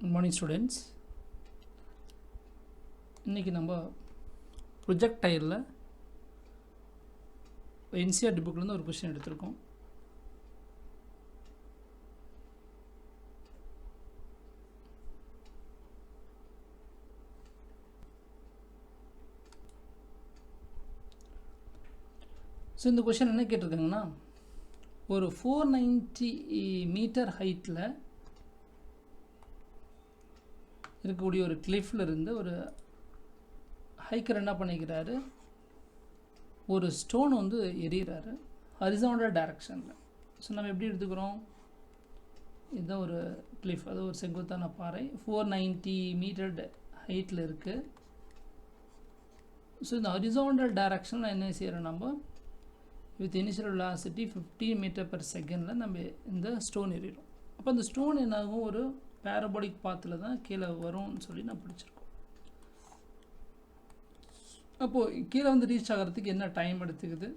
Good morning students. இன்னைக்கு நம்ம ப்ரொஜெக்டைலில் NCERT புக்லேருந்து ஒரு கொஸ்டின் எடுத்திருக்கோம். ஸோ இந்த கொஸ்டின் என்ன கேட்டிருக்காங்கன்னா, ஒரு 490 மீட்டர் ஹைட்டில் இருக்கக்கூடிய ஒரு கிளிஃபில் இருந்து ஒரு ஹைக்கர் என்ன பண்ணிக்கிறாரு, ஒரு ஸ்டோன் வந்து எறிகிறாரு ஹரிசாண்டல் டைரக்ஷனில். ஸோ நம்ம எப்படி எடுத்துக்கிறோம், இதுதான் ஒரு கிளிஃப், அது ஒரு செங்குத்தான பாறை 490 மீட்டர் ஹைட்டில் இருக்குது. ஸோ இந்த ஹரிசாண்டல் டைரக்ஷனில் என்ன செய்கிறோம், நம்ம with initial velocity 15 metre per செகண்டில் நம்ம இந்த ஸ்டோன் எறிகிறோம். அப்போ அந்த ஸ்டோன் என்னாகும், ஒரு பேரபோலிக் பாத்தில் தான் கீழே வரும்னு சொல்லி நான் படிச்சிருக்கோம். அப்போது கீழே வந்து ரீச் ஆகிறதுக்கு என்ன டைம் எடுத்துக்குது,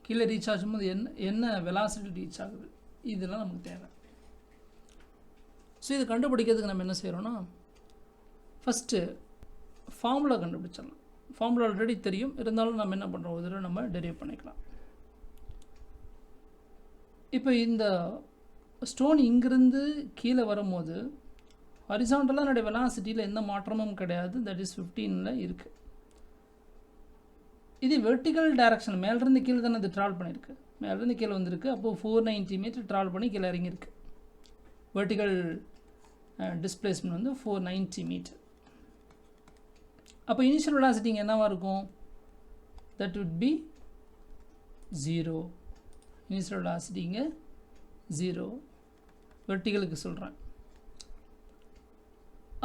கீழே ரீச் ஆகும்போது என்ன வெலாசிட்டி ரீச் ஆகுது, இதெல்லாம் நமக்கு தேவை. ஸோ இது கண்டுபிடிக்கிறதுக்கு நம்ம என்ன செய்கிறோன்னா, ஃபஸ்ட்டு ஃபார்முலா கண்டுபிடிச்சிடலாம். ஃபார்முலா ஆல்ரெடி தெரியும், இருந்தாலும் நம்ம என்ன பண்ணுறோம், ஒரு தடவை நம்ம டெரைவ் பண்ணிக்கலாம். இப்போ இந்த ஸ்டோன் இங்கிருந்து கீழே வரும்போது ஹரிசாண்டலாக என்னுடைய வெலாசிட்டியில் எந்த மாற்றமும் கிடையாது, தட் இஸ் 15ல் இருக்குது. இது வெர்டிக்கல் டைரக்ஷன், மேலேருந்து கீழே தானே இது ட்ராவல் பண்ணியிருக்கு, மேலேருந்து கீழே வந்திருக்கு. அப்போது 490 மீட்டர் ட்ராவல் பண்ணி கீழே இறங்கியிருக்கு. வெர்டிக்கல் டிஸ்பிளேஸ்மெண்ட் வந்து 490 மீட்டர். அப்போ இனிஷியல் வெலாசிட்டி இங்கே என்னவாக இருக்கும், that would be 0. Initial velocity இங்கே 0, வெர்டிகலுக்கு சொல்கிறேன்.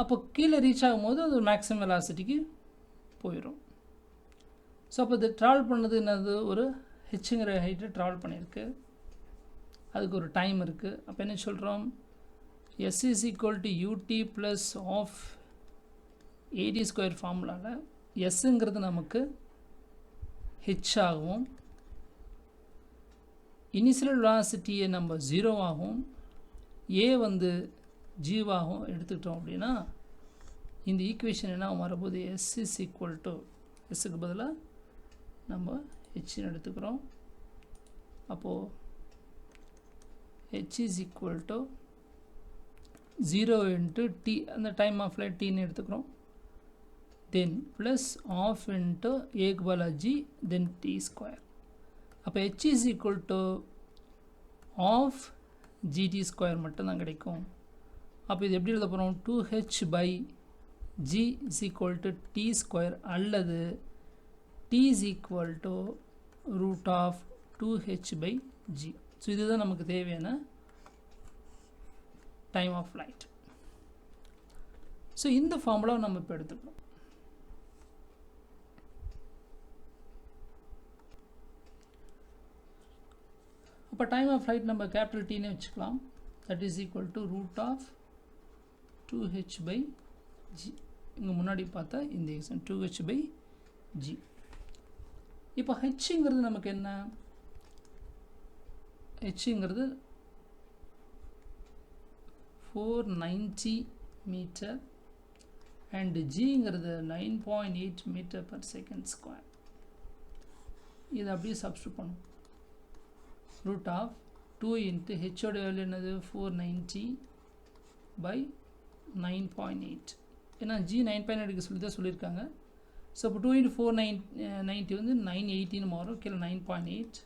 அப்போ கீழே ரீச் ஆகும்போது அது மேக்ஸிமம் வெலாசிட்டிக்கு போயிடும். ஸோ அப்போ இது ட்ராவல் பண்ணது என்னது, ஒரு ஹெச்ங்கிற ஹைட்டு ட்ராவல் பண்ணியிருக்கு, அதுக்கு ஒரு டைம் இருக்குது. அப்போ என்ன சொல்கிறோம், S is equal to ut plus of AD square ஃபார்முலாவில் எஸ்ங்கிறது நமக்கு ஹெச் ஆகும், இனிஷியல் வெலாசிட்டியை நம்ம 0 ஆகும், ஏ வந்து ஜீவாகும் எடுத்துக்கிட்டோம் அப்படின்னா இந்த ஈக்குவேஷன் என்ன வரப்போது, எஸ் இஸ் ஈக்குவல் டு, எஸ்ஸுக்கு பதிலாக நம்ம ஹெச்னு எடுத்துக்கிறோம். அப்போது H is equal to 0 into T, அந்த டைம் ஆஃப் ஃப்ளைட் டீன்னு எடுத்துக்கிறோம், தென் ப்ளஸ் ஆஃப் இன்ட்டு ஏக்கு பதிலாக ஜி, தென் டி ஸ்கொயர். அப்போ H is equal to half GT square மட்டும்தான் கிடைக்கும். அப்போ இது எப்படி எழுத போகிறோம், 2h by G is equal to T square, அல்லது T is equal to root of 2h by G. So இதுதான் நமக்கு தேவையான டைம் ஆஃப் ஃப்ளைட். ஸோ இந்த ஃபார்முலாவை நம்ம இப்போ எடுத்துக்கணும். இப்போ டைம் ஆஃப் ஃப்ளைட் நம்ம கேபிட்டல் டீனே வச்சுக்கலாம், that is equal to root of 2h by G. இங்கே முன்னாடி பார்த்தா இந்த எக்ஸாம் 2h பை ஜி. இப்போ ஹெச்ங்கிறது நமக்கு என்ன, ஹெச்ங்கிறது 490 மீட்டர் அண்ட் ஜிங்கிறது 9.8 மீட்டர் per செகண்ட் ஸ்கொயர். இதை அப்படியே சப்ஸ்டியூட் பண்ணும், ரூட் ஆஃப் 2 இன்ட்டு ஹெச்சோட வேல்யூ என்னது 490 பை 9.8. ஏன்னா ஜி 9.8 சொல்லி தான் சொல்லியிருக்காங்க. ஸோ இப்போ 2 இன்ட்டு 490 வந்து 980 மாறும், கீழே 9.8.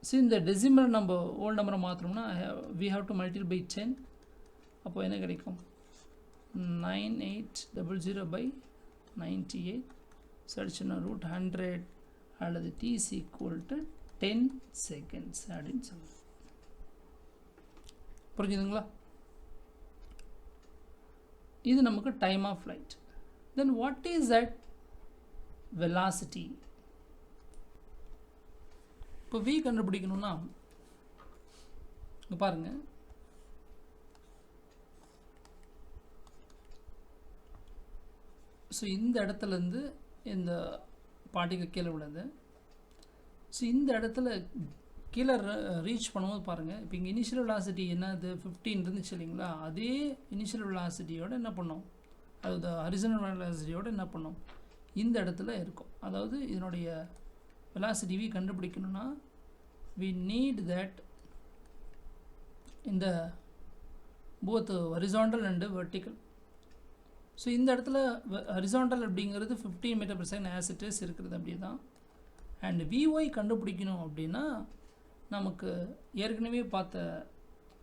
ஸோ இந்த டெசிமல் நம்ம ஓல்ட் நம்பரை மாற்றோம்னா we have to multiple by 10. அப்போ என்ன கிடைக்கும், 9800 பை 98. ஸோ அடிச்சுன்னா ரூட் 100 அல்லது T is equal to 10 seconds அப்படின்னு சொல்லுவோம். புரிஞ்சுதுங்களா, இது நமக்கு time of flight. Then what is that velocity. இப்போ v கண்டுபிடிக்கணும்னா இங்கே பாருங்கள், ஸோ இந்த இடத்துலேருந்து இந்த பார்ட்டிக்கு கீழே விழுது. ஸோ இந்த இடத்துல கீழே ரீச் பண்ணும்போது பாருங்கள், இப்போ இங்கே இனிஷியல் வெலாசிட்டி என்னது 15 இருந்துச்சு இல்லைங்களா, அதே இனிஷியல் வெலாசிட்டியோட என்ன பண்ணோம், அது ஹரிசாண்டல் வெலாசிட்டியோட என்ன பண்ணோம், இந்த இடத்துல இருக்கும். அதாவது இதனுடைய வெலாசிட்டி v கண்டுபிடிக்கணும்னா we need that இந்த both horizontal and vertical. So இந்த இடத்துல ஹரிசாண்டல் அப்படிங்கிறது 15 metre per second as it is இருக்கிறது அப்படி தான். அண்ட் vy கண்டுபிடிக்கணும் அப்படின்னா நமக்கு ஏற்கனவே பார்த்த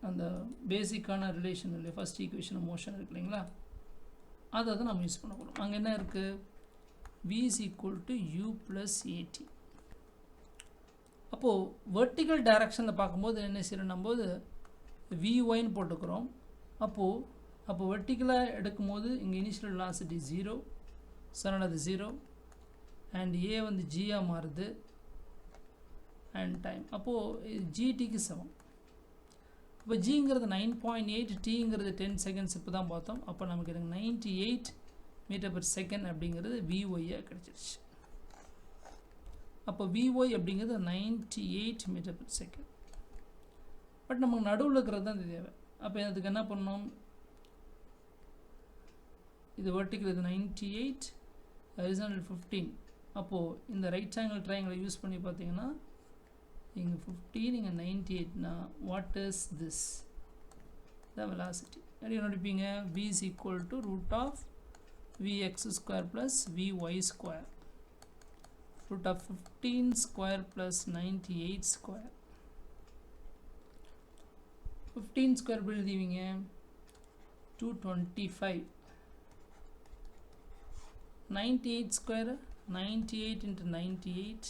அந்த பேசிக்கான ரிலேஷன் இல்லை, ஃபஸ்ட் ஈக்குவேஷன் மோஷன் இருக்கு இல்லைங்களா, அதை தான் நம்ம யூஸ் பண்ண போகிறோம். அங்கே என்ன இருக்குது, v is equal to u plus at. அப்போது வெர்டிக்கல் டைரக்ஷனில் பார்க்கும்போது என்ன செய்யணும் போது vyன்னு போட்டுக்கிறோம். அப்போ வெர்டிக்கலாக எடுக்கும்போது இங்கே இனிஷியல் வெலாசிட்டி 0, சரண் அது 0 அண்ட் a வந்து gஆக மாறுது அண்ட் டைம் அப்போது gtக்கு சமம். இப்போ ஜிங்கிறது 9.8, tங்கிறது 10 செகண்ட்ஸ் இப்போ தான் பார்த்தோம். அப்போ நமக்கு எனக்கு 98 மீட்டர் per செகண்ட் அப்படிங்கிறது vyயாக கிடச்சிருச்சு. அப்போ vy அப்படிங்கிறது 98 மீட்டர் per செகண்ட். பட் நமக்கு நடுவில் இருக்கிறது தான் தேவை. அப்போ அதுக்கு என்ன பண்ணணும், இது வெர்டிக்கல், இது 98, ஹரிசாண்டல் 15. அப்போது இந்த ரைட் ஆங்கிள் ட்ரையாங்கிளை யூஸ் பண்ணி பார்த்தீங்கன்னா இங்கே 15 இங்கே 98னா what is this the velocity எப்படி நடிப்பீங்க, v is equal to root of vx square plus vy square, root of 15 square plus 98 square. 15 square எப்படி எழுதிவீங்க, 225. 98 square 98 into 98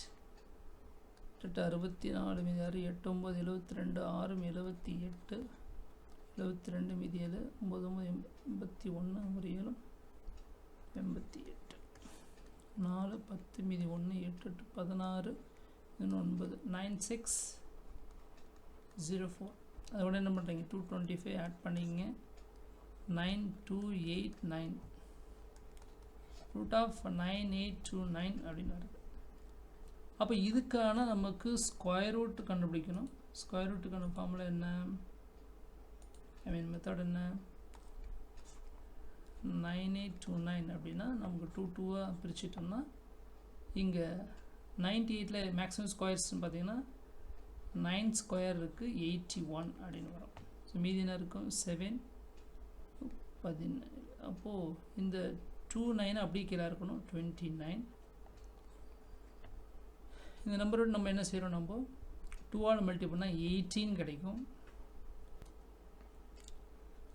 64 மீதி 6 8 9 72 6 78 72 மீதி 7 9 81 ஒரு 7 88 4 10 மீதி 1 8 8 16 9 9604. அதோட என்ன பண்ணுறீங்க, 225 ஆட் பண்ணிங்க, 9289 ரூட் ஆஃப் 9829 அப்படின்னு வருது. அப்போ இதுக்கான நமக்கு ஸ்கொயர் ரூட் கண்டுபிடிக்கணும். ஸ்கொயர் ரூட்டுக்கான ஃபார்முலா என்ன, மெத்தட் என்ன, 9829 அப்படின்னா நமக்கு 2 பிரிச்சுட்டோம்னா இங்கே 98ல் மேக்ஸிமம் ஸ்கொயர்ஸ்ன்னு பார்த்தீங்கன்னா 9 ஸ்கொயர் இருக்குது 81 அப்படின்னு வரும். ஸோ மீதி என்ன இருக்கும் 7 17. அப்போது இந்த 29 அப்படியே கீழே இருக்கணும் 29. இந்த நம்பரோட நம்ம என்ன செய்கிறோம், நம்ம 2ஆல் மல்டி பண்ணால் 18 கிடைக்கும்.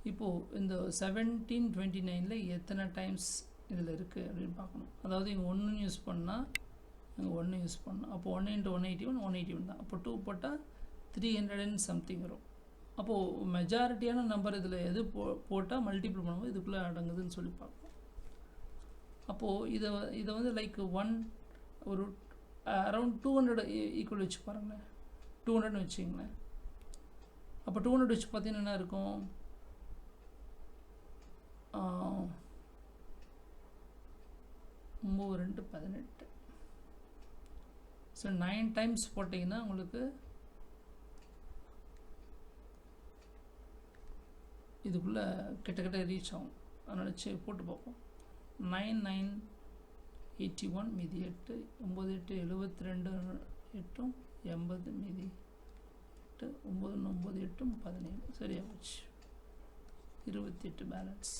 இப்போது இந்த 1729ல் எத்தனை டைம்ஸ் இதில் இருக்குது அப்படின்னு பார்க்கணும். அதாவது இங்கே 1 யூஸ் பண்ணால் இங்கே 1 யூஸ் பண்ணணும். அப்போ 1 into 181 181 தான். அப்போ 2 போட்டால் 300 and something வரும். அப்போது மெஜாரிட்டியான நம்பர் இதில் எது போட்டால் மல்டிபிள் பண்ணும்போது இதுக்குள்ளே அடங்குதுன்னு சொல்லி பார்ப்போம். அப்போது இதை வந்து லைக் ஒரு அரௌண்ட் 200 ஈக்குவல் வச்சு பாருங்களேன், 200ன்னு வச்சுங்களேன். அப்போ 200 வச்சு பார்த்தீங்கன்னா என்ன இருக்கும், 9 2 18. ஸோ 9 டைம்ஸ் போட்டிங்கன்னா உங்களுக்கு இதுக்குள்ளே கிட்டத்தட்ட ரீச் ஆகும். அதனால் போட்டு பார்ப்போம். 9 9 81 மீதி 8 9 8 72 8 80 மீதி 8 9 9 8 17 சரியாக போச்சு, 28 பேலன்ஸ்.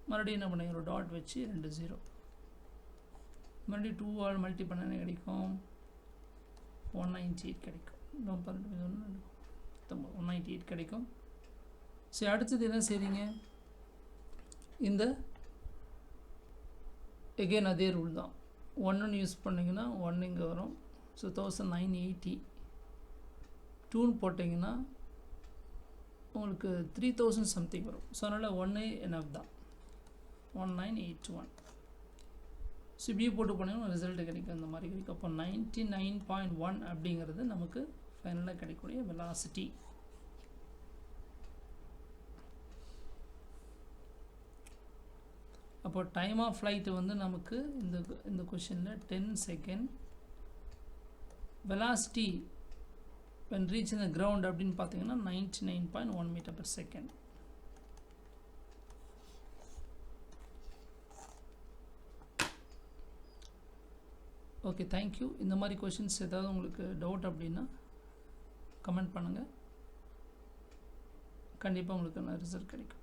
மறுபடியும் என்ன பண்ணுங்க, ஒரு டாட் வச்சு 2 0. மறுபடியும் 2ஆல் மல்டி பண்ண கிடைக்கும் 198 கிடைக்கும். 198 கிடைக்கும். சரி, அடுத்தது என்ன செய்றீங்க, இந்த எகெயின் அதே ரூல் தான். 1 யூஸ் பண்ணிங்கன்னா 1 இங்கே வரும். ஸோ 1980. 2ன்னு போட்டிங்கன்னா உங்களுக்கு 3000 சம்திங் வரும். ஸோ அதனால் 1 எனஃப் தான், 1981. ஸோ இப்படி போட்டு போனீங்கன்னா ரிசல்ட்டு கிடைக்கும், அந்த மாதிரி கிடைக்கும். அப்போ 99.1 அப்படிங்கிறது நமக்கு ஃபைனலாக கிடைக்கக்கூடிய வெலாசிட்டி. அப்போ டைம் ஆஃப் ஃப்ளைட்டு வந்து நமக்கு இந்த கொஷினில் 10 second, velocity when reaching the ground அப்படின்னு பார்த்தீங்கன்னா 99.1 meter per second. Okay, thank you. இந்த மாதிரி கொஷின்ஸ் ஏதாவது உங்களுக்கு டவுட் அப்படின்னா கமெண்ட் பண்ணுங்கள். கண்டிப்பாக உங்களுக்கு ரிசல்ட் கிடைக்கும்.